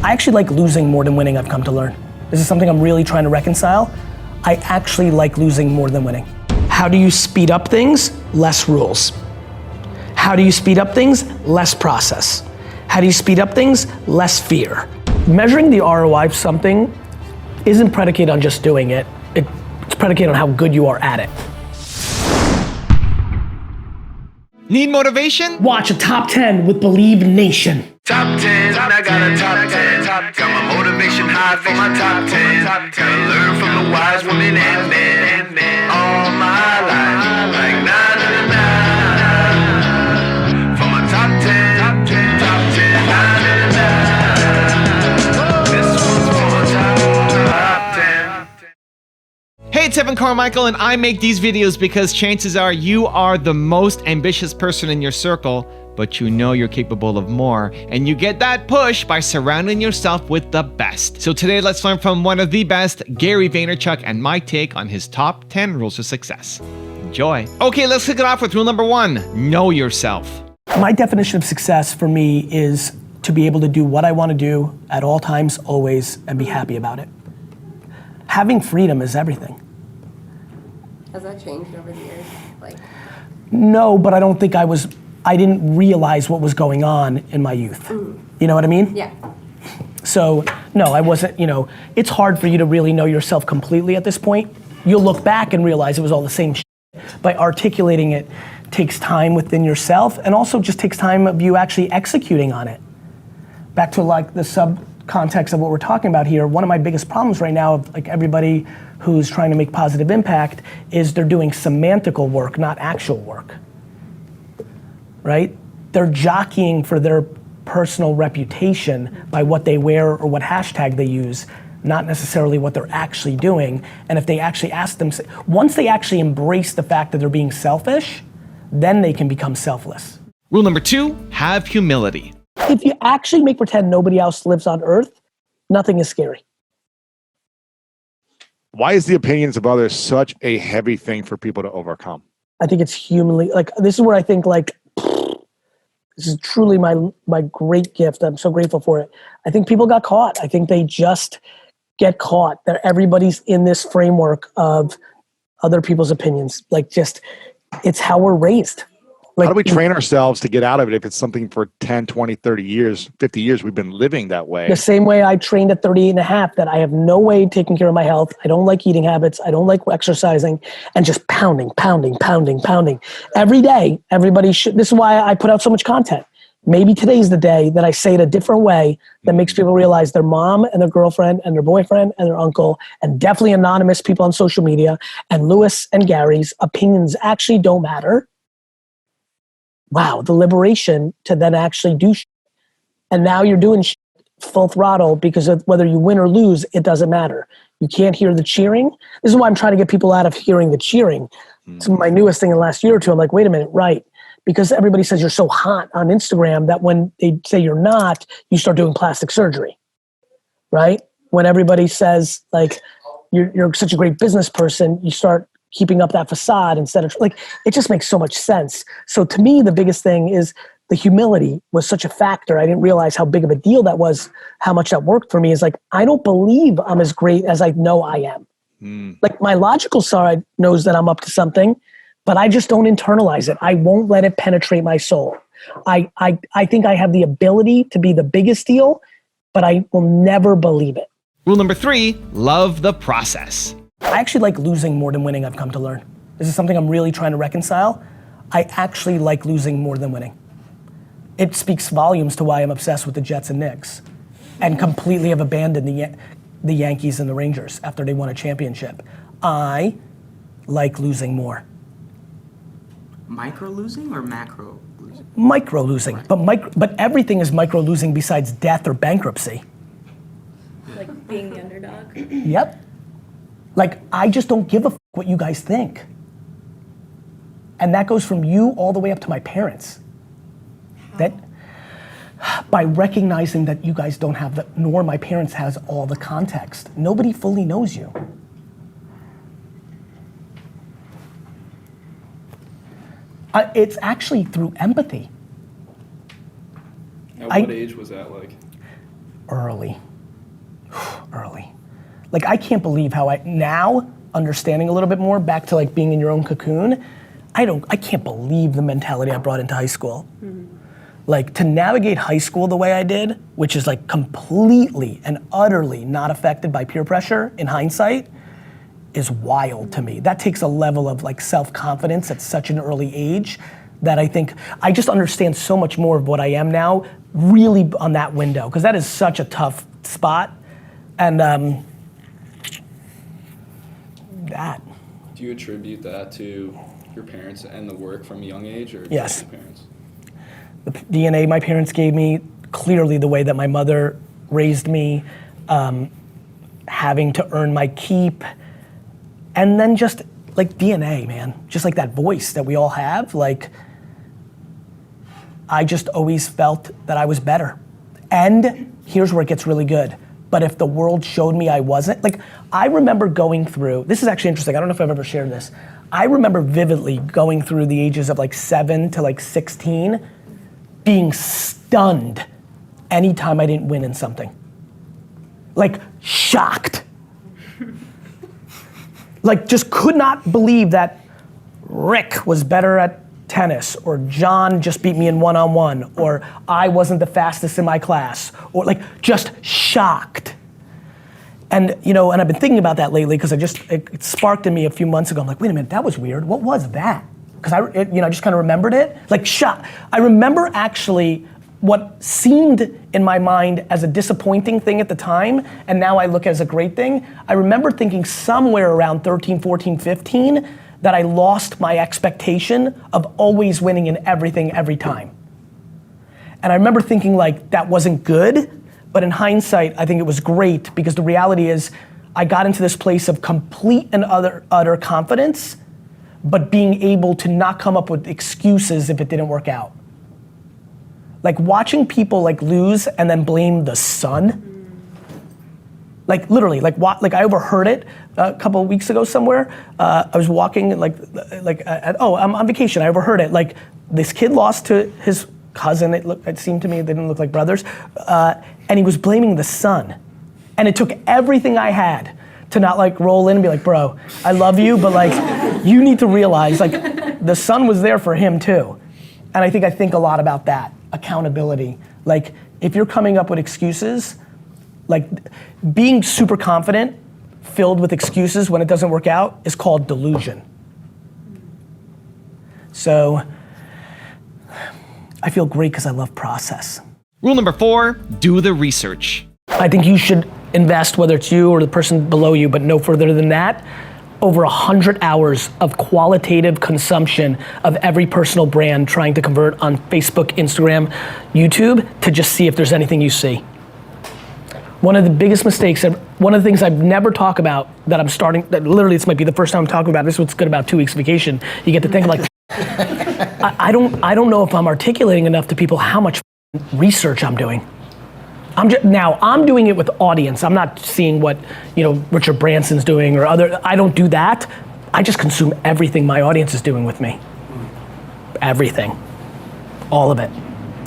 I actually like losing more than winning, I've come to learn. This is something I'm really trying to reconcile. I actually like losing more than winning. How do you speed up things? Less rules. How do you speed up things? Less process. How do you speed up things? Less fear. Measuring the ROI of something isn't predicated on just doing it. It's predicated on how good you are at it. Need motivation? Watch a top 10 with Believe Nation. Top 10, I got a top 10. Got my motivation high for my top 10. Gotta learn from the wise women and men. All my life, like na na na na. For my top 10, top 10, na na na na. This one's for my top 10. Hey, it's Evan Carmichael, and I make these videos because chances are you are the most ambitious person in your circle, but you know you're capable of more, and you get that push by surrounding yourself with the best. So today, let's learn from one of the best, Gary Vaynerchuk, and my take on his top 10 rules of success. Enjoy. Okay, let's kick it off with rule number 1, know yourself. My definition of success for me is to be able to do what I want to do at all times, always, and be happy about it. Having freedom is everything. Has that changed over the years? No, but I don't think I didn't realize what was going on in my youth. You know what I mean? Yeah. So, no, I wasn't, it's hard for you to really know yourself completely at this point. You'll look back and realize it was all the same shit. By articulating it takes time within yourself, and also just takes time of you actually executing on it. Back to the subcontext of what we're talking about here, one of my biggest problems right now of everybody who's trying to make positive impact is they're doing semantical work, not actual work. Right? They're jockeying for their personal reputation by what they wear or what hashtag they use, not necessarily what they're actually doing. And if they actually ask them, once they actually embrace the fact that they're being selfish, then they can become selfless. Rule number 2, have humility. If you actually make pretend nobody else lives on earth, nothing is scary. Why is the opinions of others such a heavy thing for people to overcome? I think it's humanly, this is where I think this is truly my great gift. I'm so grateful for it. I think people got caught. I think they just get caught. That everybody's in this framework of other people's opinions. It's how we're raised. How do we train ourselves to get out of it if it's something for 10, 20, 30 years, 50 years we've been living that way? The same way I trained at 38 and a half that I have no way taking care of my health. I don't like eating habits. I don't like exercising, and just pounding. Every day, everybody should, this is why I put out so much content. Maybe today's the day that I say it a different way that makes people realize their mom and their girlfriend and their boyfriend and their uncle, and definitely anonymous people on social media, and Lewis and Gary's opinions actually don't matter. Wow, the liberation to then actually do shit. And now you're doing shit full throttle because of whether you win or lose, it doesn't matter. You can't hear the cheering. This is why I'm trying to get people out of hearing the cheering. It's my newest thing in the last year or two. I'm like, wait a minute, right. Because everybody says you're so hot on Instagram that when they say you're not, you start doing plastic surgery, right? When everybody says you're such a great business person, you start keeping up that facade instead of it just makes so much sense. So to me, the biggest thing is the humility was such a factor. I didn't realize how big of a deal that was, how much that worked for me. Is I don't believe I'm as great as I know I am. My logical side knows that I'm up to something, but I just don't internalize it. I won't let it penetrate my soul. I think I have the ability to be the biggest deal, but I will never believe it. Rule number 3, love the process. I actually like losing more than winning, I've come to learn. This is something I'm really trying to reconcile. I actually like losing more than winning. It speaks volumes to why I'm obsessed with the Jets and Knicks and completely have abandoned the Yankees and the Rangers after they won a championship. I like losing more. Micro losing or macro losing? Micro losing, but everything is micro losing besides death or bankruptcy. Like being the underdog? Yep. I just don't give a fuck what you guys think. And that goes from you all the way up to my parents. That by recognizing that you guys don't have nor my parents has all the context. Nobody fully knows you. It's actually through empathy. At what age was that like? Early. Like, I can't believe how now, understanding a little bit more, back to like being in your own cocoon, I can't believe the mentality I brought into high school. Like, to navigate high school the way I did, which is like completely and utterly not affected by peer pressure in hindsight, is wild to me. That takes a level of like self-confidence at such an early age that I think I just understand so much more of what I am now really on that window, because that is such a tough spot. And that. Do you attribute that to your parents and the work from a young age, or Yes. just your parents? The DNA my parents gave me, clearly the way that my mother raised me, having to earn my keep, and then just like DNA, man. Just like that voice that we all have, like, I just always felt that I was better. And here's where it gets really good. But if the world showed me I wasn't, like, I remember going through, this is actually interesting, I don't know if I've ever shared this. I remember vividly going through the ages of like 7 to like 16, being stunned anytime I didn't win in something. Like, shocked. Like, just could not believe that Rick was better at tennis, or John just beat me in one-on-one, or I wasn't the fastest in my class, or like, just shocked. And you know, and I've been thinking about that lately, because it sparked in me a few months ago. I'm like, wait a minute, that was weird. What was that? Because I just kind of remembered it. Like, shock. I remember actually what seemed in my mind as a disappointing thing at the time, and now I look as a great thing. I remember thinking somewhere around 13, 14, 15, that I lost my expectation of always winning in everything every time. And I remember thinking like that wasn't good, but in hindsight, I think it was great, because the reality is I got into this place of complete and utter confidence, but being able to not come up with excuses if it didn't work out. Like, watching people like lose and then blame the sun. Like, literally, like I overheard it a couple of weeks ago somewhere. I was walking, I'm on vacation, I overheard it. Like, this kid lost to his cousin, it seemed to me they didn't look like brothers, and he was blaming the sun. And it took everything I had to not like roll in and be like, bro, I love you, but like, you need to realize like, the sun was there for him too. And I think a lot about that, accountability. Like, if you're coming up with excuses, like, being super confident, filled with excuses when it doesn't work out, is called delusion. So, I feel great because I love process. Rule number 4, do the research. I think you should invest, whether it's you or the person below you, but no further than that, over 100 hours of qualitative consumption of every personal brand trying to convert on Facebook, Instagram, YouTube, to just see if there's anything you see. One of the biggest mistakes, one of the things I've never talked about that I'm starting, that literally this might be the first time I'm talking about, this is what's good about 2 weeks vacation. You get to think like, I don't know if I'm articulating enough to people how much research I'm doing. I'm doing it with audience. I'm not seeing what, Richard Branson's doing or other, I don't do that. I just consume everything my audience is doing with me. Everything. All of it.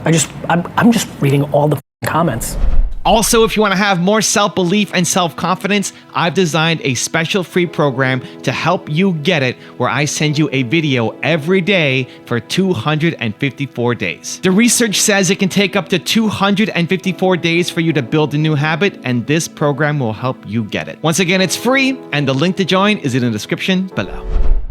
I'm just reading all the comments. Also, if you want to have more self-belief and self-confidence, I've designed a special free program to help you get it, where I send you a video every day for 254 days. The research says it can take up to 254 days for you to build a new habit, and this program will help you get it. Once again, it's free, and the link to join is in the description below.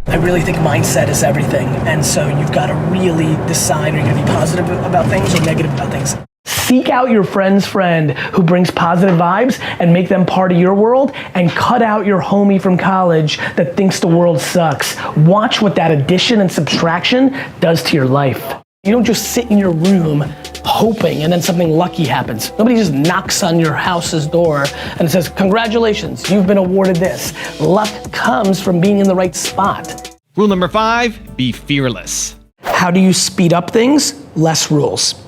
I really think mindset is everything, and so you've got to really decide, are you going to be positive about things or negative about things? Seek out your friend's friend who brings positive vibes and make them part of your world, and cut out your homie from college that thinks the world sucks. Watch what that addition and subtraction does to your life. You don't just sit in your room hoping and then something lucky happens. Nobody just knocks on your house's door and says, congratulations, you've been awarded this. Luck comes from being in the right spot. Rule number 5, be fearless. How do you speed up things? Less rules.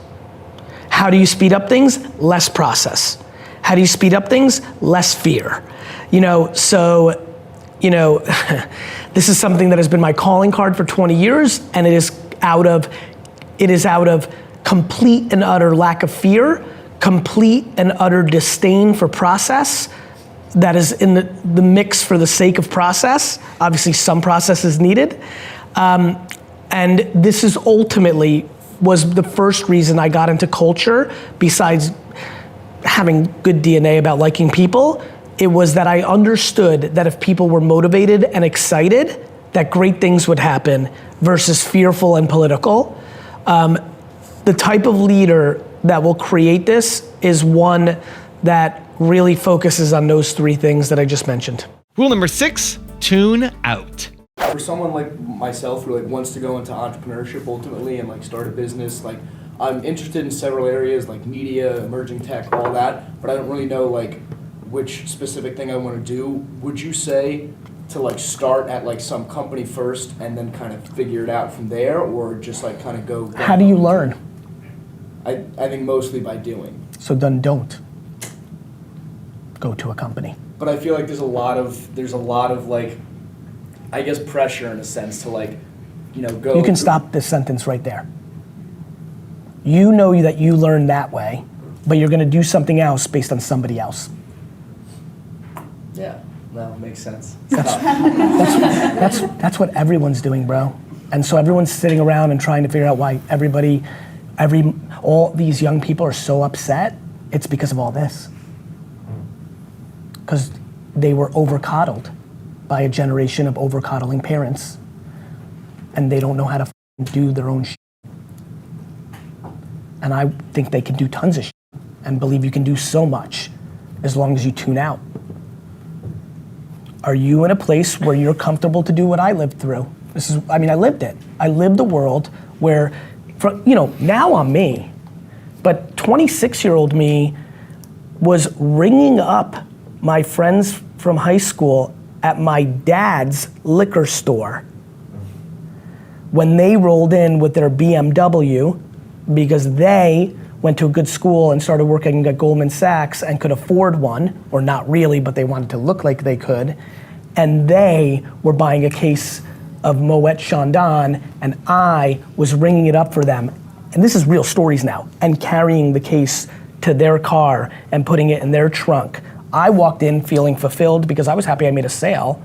How do you speed up things? Less process. How do you speed up things? Less fear. This is something that has been my calling card for 20 years, and it is out of complete and utter lack of fear, complete and utter disdain for process that is in the mix for the sake of process. Obviously some process is needed. And this is ultimately was the first reason I got into culture, besides having good DNA about liking people. It was that I understood that if people were motivated and excited, that great things would happen versus fearful and political. The type of leader that will create this is one that really focuses on those three things that I just mentioned. Rule number 6, tune out. For someone like myself who like wants to go into entrepreneurship ultimately and like start a business, like I'm interested in several areas like media, emerging tech, all that, but I don't really know like which specific thing I want to do. Would you say to like start at like some company first and then kind of figure it out from there, or just like kind of go? How do you learn? I think mostly by doing. So then don't go to a company. But I feel like there's a lot of like, I guess pressure in a sense to like, you know, go. You can stop this sentence right there. You know that you learn that way, but you're gonna do something else based on somebody else. Yeah, that makes sense. That's what everyone's doing, bro. And so everyone's sitting around and trying to figure out why all these young people are so upset. It's because of all this. Because they were over-coddled by a generation of over-coddling parents, and they don't know how to do their own shit. And I think they can do tons of shit and believe you can do so much as long as you tune out. Are you in a place where you're comfortable to do what I lived through? I lived it. I lived the world where, now I'm me, but 26-year-old me was ringing up my friends from high school at my dad's liquor store when they rolled in with their BMW because they went to a good school and started working at Goldman Sachs and could afford one, or not really, but they wanted to look like they could, and they were buying a case of Moet Chandon, and I was ringing it up for them, and this is real stories now, and carrying the case to their car and putting it in their trunk. I walked in feeling fulfilled because I was happy I made a sale.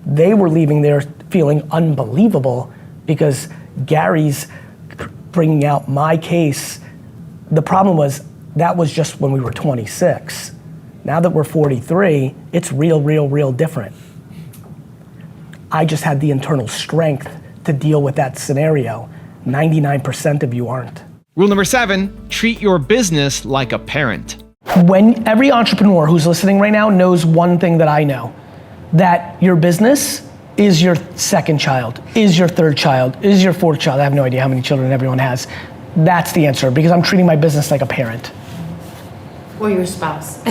They were leaving there feeling unbelievable because Gary's bringing out my case. The problem was that was just when we were 26. Now that we're 43, it's real different. I just had the internal strength to deal with that scenario. 99% of you aren't. Rule number 7, treat your business like a parent. When every entrepreneur who's listening right now knows one thing that I know, that your business is your second child, is your third child, is your fourth child. I have no idea how many children everyone has. That's the answer, because I'm treating my business like a parent. Or your spouse.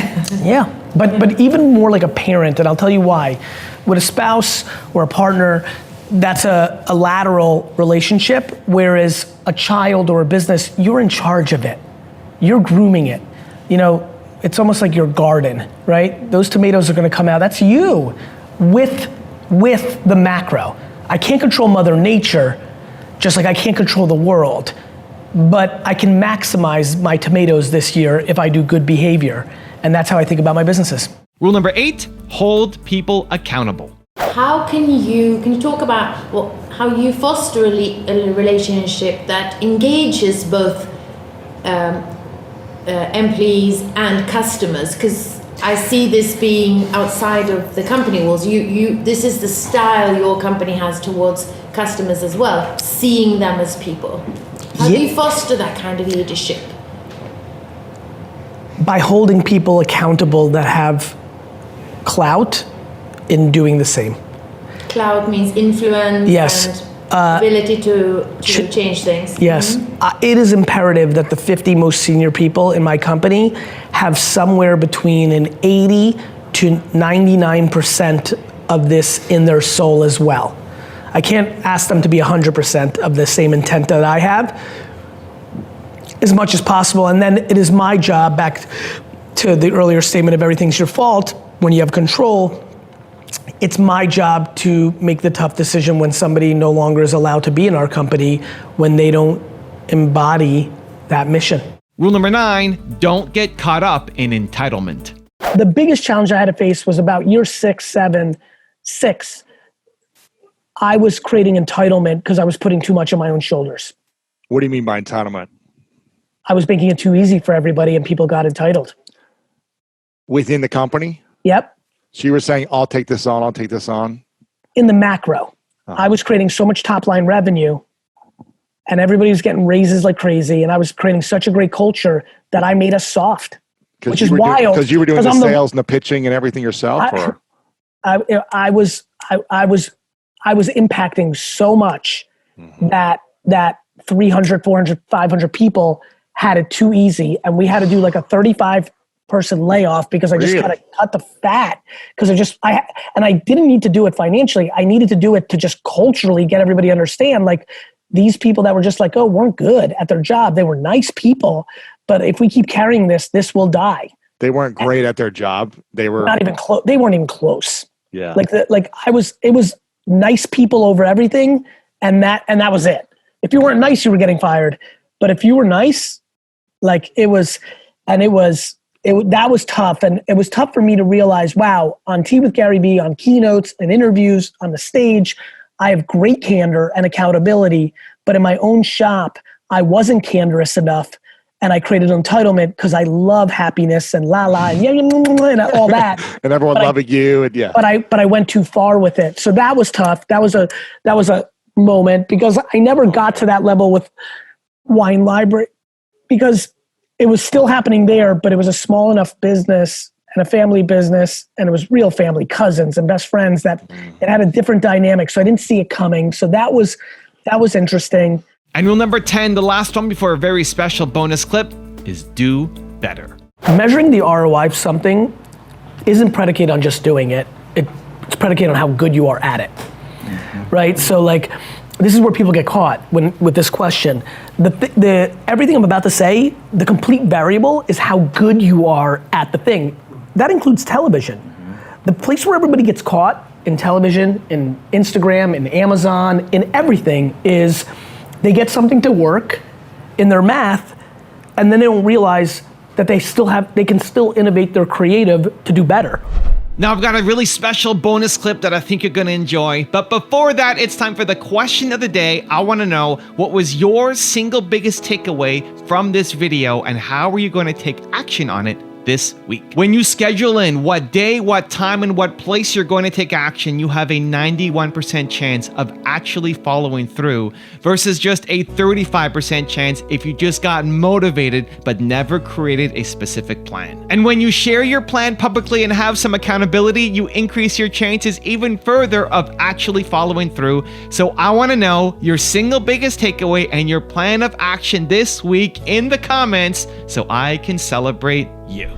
Yeah, but even more like a parent, and I'll tell you why. With a spouse or a partner, that's a lateral relationship, whereas a child or a business, you're in charge of it. You're grooming it. It's almost like your garden, right? Those tomatoes are gonna come out, that's you, with the macro. I can't control Mother Nature, just like I can't control the world, but I can maximize my tomatoes this year if I do good behavior, and that's how I think about my businesses. Rule number 8, hold people accountable. How can you talk about how you foster a relationship that engages both employees and customers? Because I see this being outside of the company walls. This is the style your company has towards customers as well, seeing them as people. How do you foster that kind of leadership? By holding people accountable that have clout in doing the same. Clout means influence. Yes. And ability to change things. Yes. It is imperative that the 50 most senior people in my company have somewhere between an 80 to 99% of this in their soul as well. I can't ask them to be 100% of the same intent that I have, as much as possible, and then it is my job, back to the earlier statement of everything's your fault, when you have control, it's my job to make the tough decision when somebody no longer is allowed to be in our company when they don't embody that mission. Rule number 9, don't get caught up in entitlement. The biggest challenge I had to face was about year 6, 7, 6. I was creating entitlement because I was putting too much on my own shoulders. What do you mean by entitlement? I was making it too easy for everybody and people got entitled. Within the company? Yep. So you were saying, I'll take this on, I'll take this on? In the macro. I was creating so much top line revenue and everybody was getting raises like crazy. And I was creating such a great culture that I made us soft, which is wild. Because you were doing the sales and the pitching and everything yourself? I was impacting so much that 300, 400, 500 people had it too easy. And we had to do like a 35-person layoff because I just kind of cut the fat because I didn't need to do it financially. I needed to do it to just culturally get everybody to understand, like, these people that were just like, oh, weren't good at their job. They were nice people, but if we keep carrying this will die. They weren't great at their job. They were not even close. They weren't even close. Yeah. It was nice people over everything. And that was it. If you weren't nice, you were getting fired. But if you were nice, that was tough. And it was tough for me to realize, wow, on Tea with Gary Vee, on keynotes and interviews, on the stage, I have great candor and accountability, but in my own shop, I wasn't candorous enough. And I created entitlement because I love happiness and and all that. And everyone loving you. And yeah. But I went too far with it. So that was tough. That was a moment because I never got to that level with Wine Library because it was still happening there, but it was a small enough business and a family business, and it was real family, cousins and best friends, that it had a different dynamic. So I didn't see it coming. So that was interesting. And rule number 10, the last one before a very special bonus clip, is do better. Measuring the ROI of something isn't predicated on just doing it. It's predicated on how good you are at it, right? So like, this is where people get caught with this question. Everything I'm about to say, the complete variable is how good you are at the thing. That includes television. The place where everybody gets caught in television, in Instagram, in Amazon, in everything is they get something to work in their math, and then they don't realize that they can still innovate their creative to do better. Now I've got a really special bonus clip that I think you're gonna enjoy. But before that, it's time for the question of the day. I wanna know, what was your single biggest takeaway from this video and how are you gonna take action on it this week? When you schedule in what day, what time, and what place you're going to take action, you have a 91% chance of actually following through versus just a 35% chance if you just got motivated but never created a specific plan. And when you share your plan publicly and have some accountability, you increase your chances even further of actually following through. So I want to know your single biggest takeaway and your plan of action this week in the comments so I can celebrate you.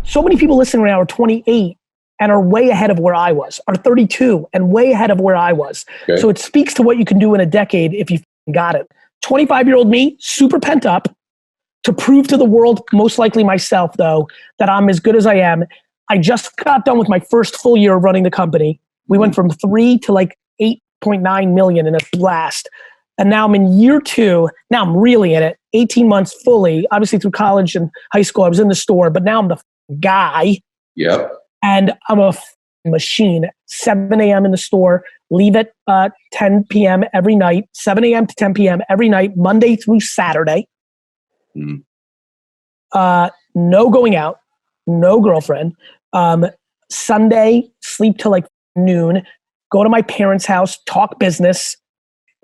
So many people listening right now are 28 and are way ahead of where I was, are 32 and way ahead of where I was. Okay. So it speaks to what you can do in a decade if you got it. 25-year-old me, super pent up to prove to the world, most likely myself though, that I'm as good as I am. I just got done with my first full year of running the company. We went from 3 to like 8.9 million in a blast. And now I'm in year 2. Now I'm really in it. 18 months fully. Obviously through college and high school, I was in the store, but now I'm the guy. Yep. And I'm a machine. 7 a.m. in the store, leave at 10 p.m. every night, 7 a.m. to 10 p.m. every night, Monday through Saturday. No going out, no girlfriend. Sunday, sleep till like noon, go to my parents' house, talk business.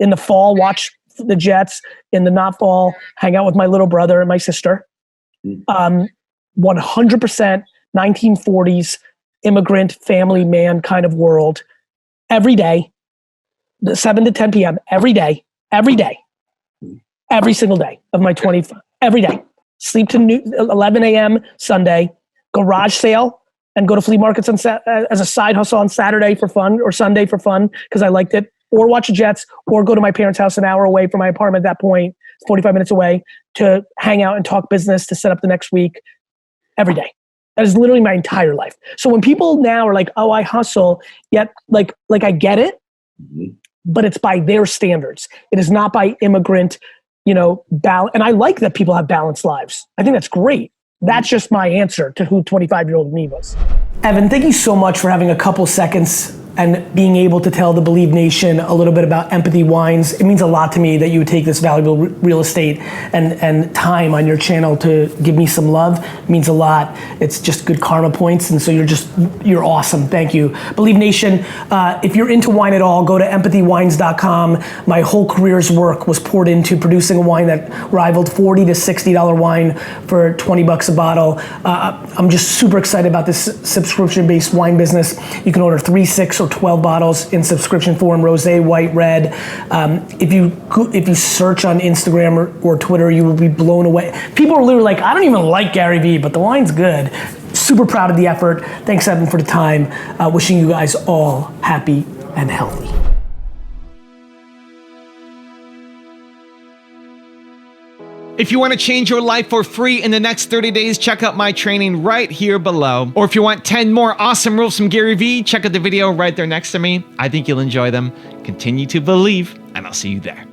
In the fall, watch the Jets. In the not fall, hang out with my little brother and my sister. 100% 1940s immigrant family man kind of world. Every day, 7 to 10 p.m. every day, every single day of my 25, every day. Sleep to 11 a.m. Sunday, garage sale, and go to flea markets as a side hustle on Saturday for fun or Sunday for fun because I liked it. Or watch the Jets, or go to my parents' house an hour away from my apartment at that point, 45 minutes away, to hang out and talk business to set up the next week every day. That is literally my entire life. So when people now are like, oh, I hustle, yet like I get it, but it's by their standards. It is not by immigrant and I like that people have balanced lives. I think that's great. That's just my answer to who 25-year-old me was. Evan, thank you so much for having a couple seconds and being able to tell the Believe Nation a little bit about Empathy Wines. It means a lot to me that you would take this valuable real estate and time on your channel to give me some love. It means a lot. It's just good karma points, and so you're awesome. Thank you. Believe Nation, if you're into wine at all, go to empathywines.com. My whole career's work was poured into producing a wine that rivaled $40 to $60 wine for $20 a bottle. I'm just super excited about this subscription-based wine business. You can order 3, 6, or 12 bottles in subscription form, rosé, white, red. If you search on Instagram or Twitter, you will be blown away. People are literally like, I don't even like Gary Vee, but the wine's good. Super proud of the effort. Thanks, Evan, for the time. Wishing you guys all happy and healthy. If you want to change your life for free in the next 30 days, check out my training right here below. Or if you want 10 more awesome rules from Gary Vee, check out the video right there next to me. I think you'll enjoy them. Continue to believe, and I'll see you there.